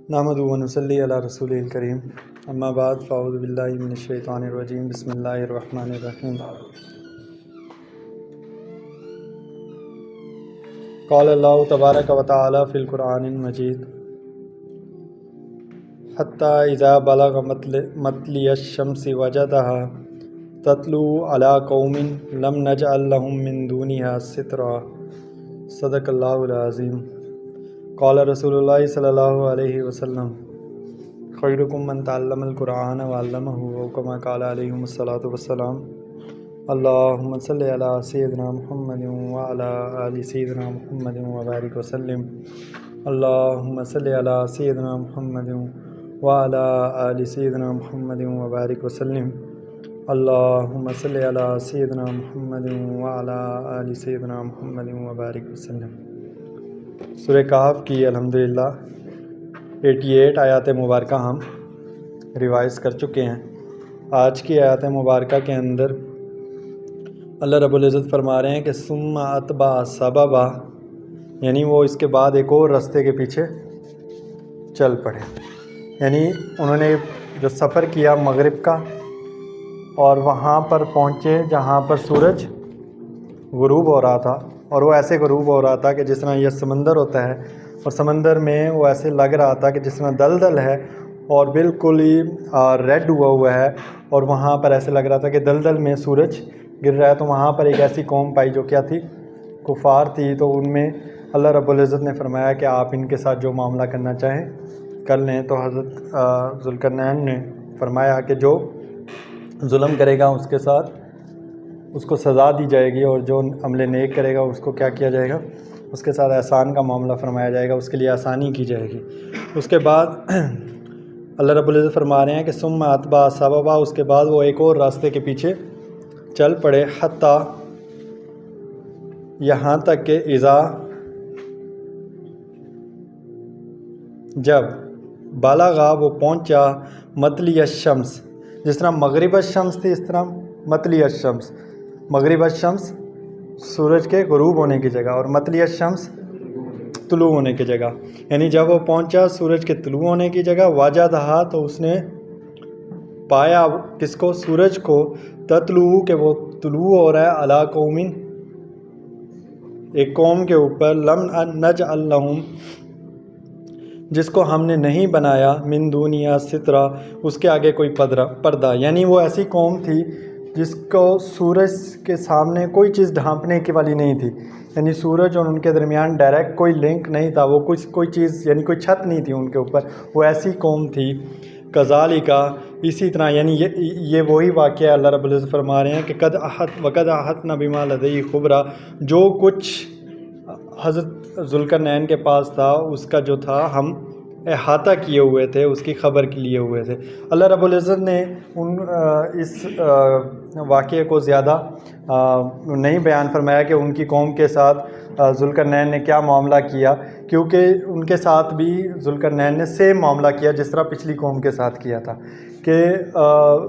نحمدہ و نصلی علی رسولہ الکریم اما بعد فاعوذ باللہ من الشیطان الرجیم بسم اللہ الرحمن الرحیم قال اللہ تبارک و تعالی فی القرآن المجید حتی اذا بلغ مطلع الشمس وجدها تطلع علی قوم لم نجعل لهم من دونها سترا صدق اللہ العظیم قال رسول اللہ صلی اللہ علیہ وسلم خیرکم من تعلم القرآن وعلمہ او کما قال علیہ الصلاۃ والسلام اللہم صلی علی سیدنا محمد وعلی آل سیدنا محمد وبارک وسلم اللہم صلی علی سیدنا محمد وعلی آل سیدنا محمد وبارک وسلم اللہم صلی علی سیدنا محمد وعلی آل سیدنا محمد وبارک وسلم۔ سورہ کہف کی الحمدللہ 88 آیات مبارکہ ہم ریوائز کر چکے ہیں۔ آج کی آیات مبارکہ کے اندر اللہ رب العزت فرما رہے ہیں کہ ثم اتبع سببا، یعنی وہ اس کے بعد ایک اور راستے کے پیچھے چل پڑے، یعنی انہوں نے جو سفر کیا مغرب کا اور وہاں پر پہنچے جہاں پر سورج غروب ہو رہا تھا، اور وہ ایسے غروب ہو رہا تھا کہ جس طرح یہ سمندر ہوتا ہے، اور سمندر میں وہ ایسے لگ رہا تھا کہ جس طرح دلدل ہے اور بالکل ہی ریڈ ہوا ہے، اور وہاں پر ایسے لگ رہا تھا کہ دلدل میں سورج گر رہا ہے۔ تو وہاں پر ایک ایسی قوم پائی جو کیا تھی، کفار تھی۔ تو ان میں اللہ رب العزت نے فرمایا کہ آپ ان کے ساتھ جو معاملہ کرنا چاہیں کر لیں۔ تو حضرت ذوالقرنین نے فرمایا کہ جو ظلم کرے گا اس کے ساتھ اس کو سزا دی جائے گی، اور جو عمل نیک کرے گا اس کو کیا کیا جائے گا، اس کے ساتھ احسان کا معاملہ فرمایا جائے گا، اس کے لیے آسانی کی جائے گی۔ اس کے بعد اللہ رب العزت فرما رہے ہیں کہ ثم اتبع سببا، اس کے بعد وہ ایک اور راستے کے پیچھے چل پڑے، حتیٰ یہاں تک کہ اذا جب بالغا وہ پہنچا مطلع الشمس، جس طرح مغرب الشمس تھی اس طرح مطلع الشمس، مغرب الشمس سورج کے غروب ہونے کی جگہ اور مطلع الشمس طلوع ہونے کی جگہ، یعنی جب وہ پہنچا سورج کے طلوع ہونے کی جگہ وجدہا، تو اس نے پایا کس کو، سورج کو، تطلوع کہ وہ طلوع ہو رہا ہے، علی قوم ایک قوم کے اوپر، لم نجعل لہم جس کو ہم نے نہیں بنایا، من دونیا سترا اس کے آگے کوئی پردہ، یعنی وہ ایسی قوم تھی جس کو سورج کے سامنے کوئی چیز ڈھانپنے کی والی نہیں تھی، یعنی سورج اور ان کے درمیان ڈائریکٹ کوئی لنک نہیں تھا، وہ کوئی چیز یعنی کوئی چھت نہیں تھی ان کے اوپر، وہ ایسی قوم تھی۔ کذالک اسی طرح، یعنی یہ وہی واقعہ اللہ رب العزت فرما رہے ہیں کہ وقد احطنا بما لدیہ خبرا، جو کچھ حضرت ذوالقرنین کے پاس تھا اس کا جو تھا ہم احاطہ کیے ہوئے تھے، اس کی خبر کے لیے ہوئے تھے۔ اللہ رب العزت نے اس واقعے کو زیادہ نہیں بیان فرمایا کہ ان کی قوم کے ساتھ ذوالقرنین نے کیا معاملہ کیا، کیونکہ ان کے ساتھ بھی ذوالقرنین نے سیم معاملہ کیا جس طرح پچھلی قوم کے ساتھ کیا تھا، کہ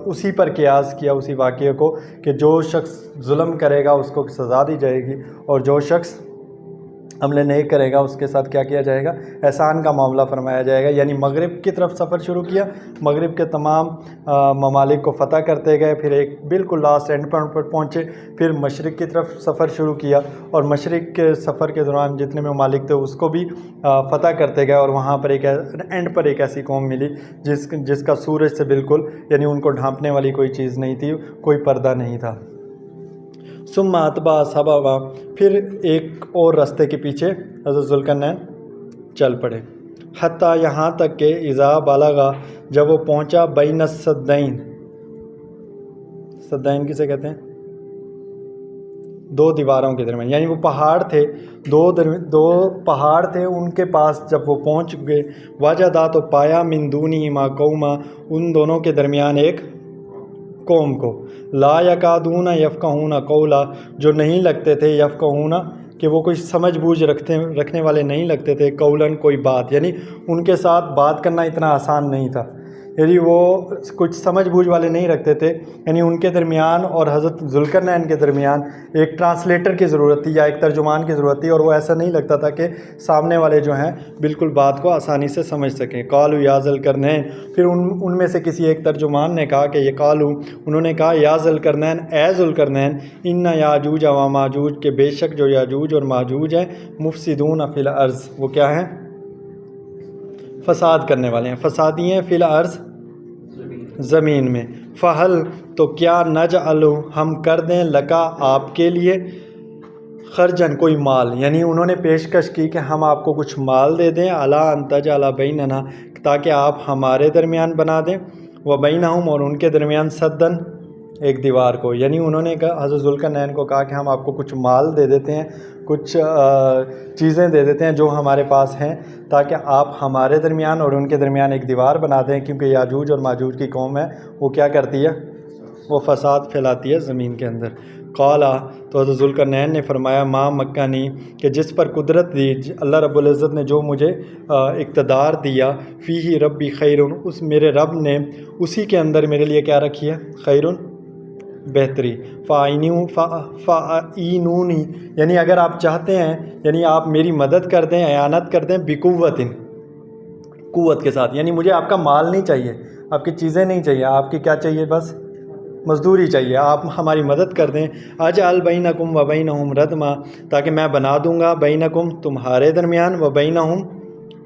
اسی پر قیاس کیا اسی واقعے کو، کہ جو شخص ظلم کرے گا اس کو سزا دی جائے گی، اور جو شخص عمل نیک کرے گا اس کے ساتھ کیا کیا جائے گا، احسان کا معاملہ فرمایا جائے گا۔ یعنی مغرب کی طرف سفر شروع کیا، مغرب کے تمام ممالک کو فتح کرتے گئے، پھر ایک بالکل لاسٹ اینڈ پر پہنچے، پھر مشرق کی طرف سفر شروع کیا، اور مشرق کے سفر کے دوران جتنے ممالک تھے اس کو بھی فتح کرتے گئے، اور وہاں پر ایک اینڈ پر ایک ایسی قوم ملی جس کا سورج سے بالکل یعنی ان کو ڈھانپنے والی کوئی چیز نہیں تھی، کوئی پردہ نہیں تھا۔ ثم اتبع سببا، پھر ایک اور راستے کے پیچھے حضرت ذوالقرنین چل پڑے، حتیٰ یہاں تک کہ اذا بالغا جب وہ پہنچا بین السدین، سدین کسے کہتے ہیں، دو دیواروں کے درمیان، یعنی وہ پہاڑ تھے، دو پہاڑ تھے ان کے پاس جب وہ پہنچ گئے، وجدا تو پایا من دونہما قوما ان دونوں کے درمیان ایک قوم کو، لا یکادون یفقہون قولا جو نہیں لگتے تھے، یفقہون کہ وہ کوئی سمجھ بوجھ رکھنے والے نہیں لگتے تھے، قولاً کوئی بات، یعنی ان کے ساتھ بات کرنا اتنا آسان نہیں تھا، یعنی وہ کچھ سمجھ بوجھ والے نہیں رکھتے تھے، یعنی ان کے درمیان اور حضرت ذوالقرنین کے درمیان ایک ٹرانسلیٹر کی ضرورت تھی یا ایک ترجمان کی ضرورت تھی، اور وہ ایسا نہیں لگتا تھا کہ سامنے والے جو ہیں بالکل بات کو آسانی سے سمجھ سکیں۔ قالوا یا ذوالقرنین، پھر ان میں سے کسی ایک ترجمان نے کہا کہ یہ قالوا، انہوں نے کہا یا ذوالقرنین، اے ذوالقرنین، ان یاجوج و ماجوج، کہ بے شک جو یاجوج اور ماجوج ہیں، مفسدون فی الارض، وہ کیا ہیں؟ فساد کرنے والے ہیں، فسادی ہیں، فی الارض، زمین میں۔ فہل، تو کیا، نجعل، ہم کر دیں، لکا، آپ کے لیے، خرجن، کوئی مال، یعنی انہوں نے پیشکش کی کہ ہم آپ کو کچھ مال دے دیں، علی ان تجعل بیننا، تاکہ آپ ہمارے درمیان بنا دیں، و بینہم، اور ان کے درمیان، سدن، ایک دیوار کو، یعنی انہوں نے کہا، حضرت ذوالقرنین کو کہا کہ ہم آپ کو کچھ مال دے دیتے ہیں، کچھ چیزیں دے دیتے ہیں جو ہمارے پاس ہیں، تاکہ آپ ہمارے درمیان اور ان کے درمیان ایک دیوار بنا دیں، کیونکہ یاجوج اور ماجوج کی قوم ہے، وہ کیا کرتی ہے؟ وہ فساد پھیلاتی ہے زمین کے اندر۔ قالا، تو حضرت ذوالقرنین نے فرمایا، ما مکنی، کہ جس پر قدرت دی اللہ رب العزت نے، جو مجھے اقتدار دیا، فیہ ربی خیرن، اس میرے رب نے اسی کے اندر میرے لیے کیا رکھی ہے؟ خیرن، بہتری، فَأَعِینُونِی، یعنی اگر آپ چاہتے ہیں، یعنی آپ میری مدد کر دیں، اعانت کر دیں، بقوت، قوت کے ساتھ، یعنی مجھے آپ کا مال نہیں چاہیے، آپ کی چیزیں نہیں چاہیے، آپ کی کیا چاہیے؟ بس مزدوری چاہیے، آپ ہماری مدد کر دیں، اجعل بینکم و بینہم ردما، تاکہ میں بنا دوں گا، بینکم، تمہارے درمیان، و بینہم،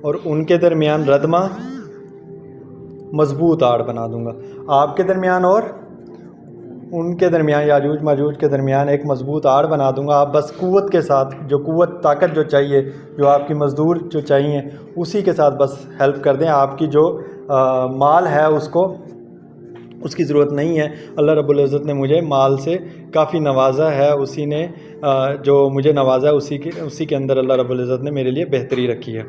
اور ان کے درمیان، ردما، مضبوط آڑ بنا دوں گا، آپ کے درمیان اور ان کے درمیان، یاجوج ماجوج کے درمیان ایک مضبوط آڑ بنا دوں گا، آپ بس قوت کے ساتھ، جو قوت، طاقت جو چاہیے، جو آپ کی مزدور جو چاہیے، اسی کے ساتھ بس ہیلپ کر دیں، آپ کی جو مال ہے اس کی ضرورت نہیں ہے، اللہ رب العزت نے مجھے مال سے کافی نوازا ہے، اسی نے جو مجھے نوازا ہے، اسی کے اندر اللہ رب العزت نے میرے لیے بہتری رکھی ہے۔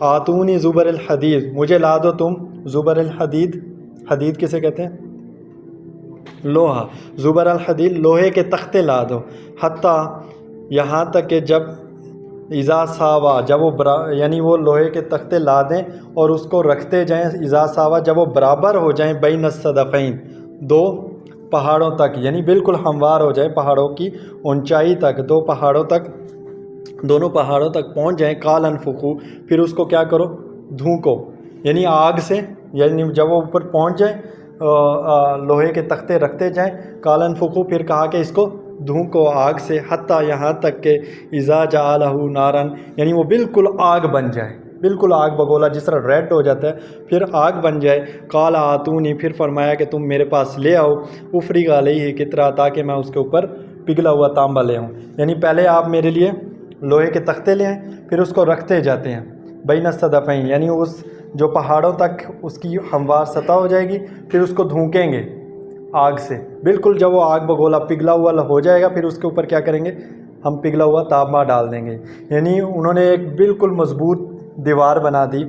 آتونی زبر الحدید، مجھے لا دو تم زبر الحدید، حدید کسے کہتے ہیں؟ لوہا، زبر الحدید، لوہے کے تختے لا دو، حتیٰ، یہاں تک کہ جب، اذا ساوا، جب وہ یعنی وہ لوہے کے تختے لا دیں اور اس کو رکھتے جائیں، اذا ساوا، جب وہ برابر ہو جائیں، بین الصدفین، دو پہاڑوں تک، یعنی بالکل ہموار ہو جائیں، پہاڑوں کی اونچائی تک، دو پہاڑوں تک، دونوں پہاڑوں تک پہنچ جائیں، قال انفخو، پھر اس کو کیا کرو؟ دھونکو، یعنی آگ سے، یعنی جب وہ اوپر پہنچ جائیں، لوہے کے تختے رکھتے جائیں، قال انفخو، پھر کہا کہ اس کو دھونکو آگ سے، حتیٰ، یہاں تک کہ اذا جعلہ نارن، یعنی وہ بالکل آگ بن جائے، بالکل آگ بگولا، جس طرح ریڈ ہو جاتا ہے پھر آگ بن جائے۔ قال آتونی، پھر فرمایا کہ تم میرے پاس لے آؤ، افرغ علیہ قطرہ، تاکہ میں اس کے اوپر پگھلا ہوا تانبا لے آؤں، یعنی پہلے آپ میرے لیے لوہے کے تختے لے آئیں، پھر اس کو رکھتے جاتے ہیں بین الصدفین، یعنی اس جو پہاڑوں تک اس کی ہموار سطح ہو جائے گی، پھر اس کو دھونکیں گے آگ سے، بالکل جب وہ آگ بگولا پگھلا ہوا ہو جائے گا، پھر اس کے اوپر کیا کریں گے؟ ہم پگھلا ہوا تانبا ڈال دیں گے، یعنی انہوں نے ایک بالکل مضبوط دیوار بنا دی۔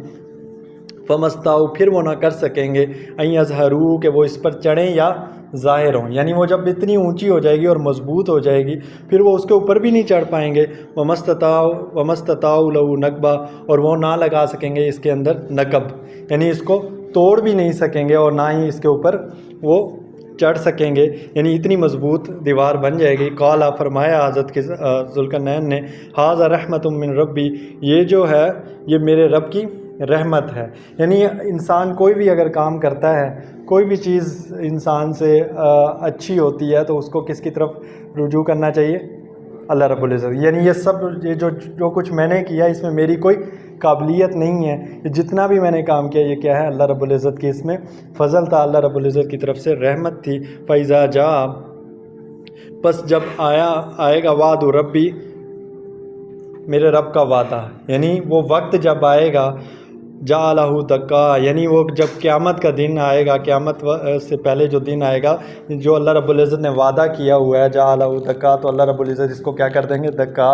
فمستاؤ، پھر وہ نہ کر سکیں گے، ان یظہروا، کہ وہ اس پر چڑھیں یا ظاہر ہوں، یعنی وہ جب اتنی اونچی ہو جائے گی اور مضبوط ہو جائے گی، پھر وہ اس کے اوپر بھی نہیں چڑھ پائیں گے۔ ومستطاعوا لہ نقبا، اور وہ نہ لگا سکیں گے اس کے اندر نقب، یعنی اس کو توڑ بھی نہیں سکیں گے اور نہ ہی اس کے اوپر وہ چڑھ سکیں گے، یعنی اتنی مضبوط دیوار بن جائے گی۔ قالا، فرمایا حضرت ذوالقرنین نے، ھذا رحمت من ربی، یہ جو ہے یہ میرے رب کی رحمت ہے، یعنی انسان کوئی بھی اگر کام کرتا ہے، کوئی بھی چیز انسان سے اچھی ہوتی ہے تو اس کو کس کی طرف رجوع کرنا چاہیے؟ اللہ رب العزت، یعنی یہ سب یہ جو کچھ میں نے کیا اس میں میری کوئی قابلیت نہیں ہے، یہ جتنا بھی میں نے کام کیا یہ کیا ہے؟ اللہ رب العزت کی اس میں فضل تھا، اللہ رب العزت کی طرف سے رحمت تھی۔ فَإِذَا جَاءَ، پس جب آئے گا، وعد ربی، میرے رب کا وعدہ، یعنی وہ وقت جب آئے گا، جعلہ دکا، یعنی وہ جب قیامت کا دن آئے گا، قیامت سے پہلے جو دن آئے گا، جو اللہ رب العزت نے وعدہ کیا ہوا ہے، جعلہ دکا، تو اللہ رب العزت اس کو کیا کر دیں گے؟ دکا،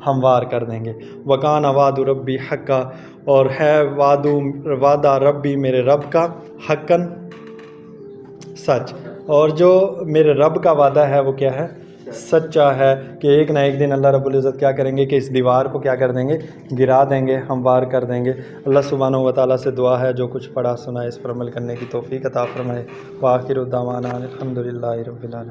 ہموار کر دیں گے۔ وکان وعد ربی حقا، اور ہے وعدہ ربی، میرے رب کا، حقاً، سچ، اور جو میرے رب کا وعدہ ہے وہ کیا ہے؟ سچا ہے کہ ایک نہ ایک دن اللہ رب العزت کیا کریں گے کہ اس دیوار کو کیا کر دیں گے، گرا دیں گے، ہموار کر دیں گے۔ اللہ سبحانہ و تعالیٰ سے دعا ہے جو کچھ پڑھا سنا ہے اس پر عمل کرنے کی توفیق عطا فرمائے۔ وآخر دعوانا الحمد للہ رب العالمین۔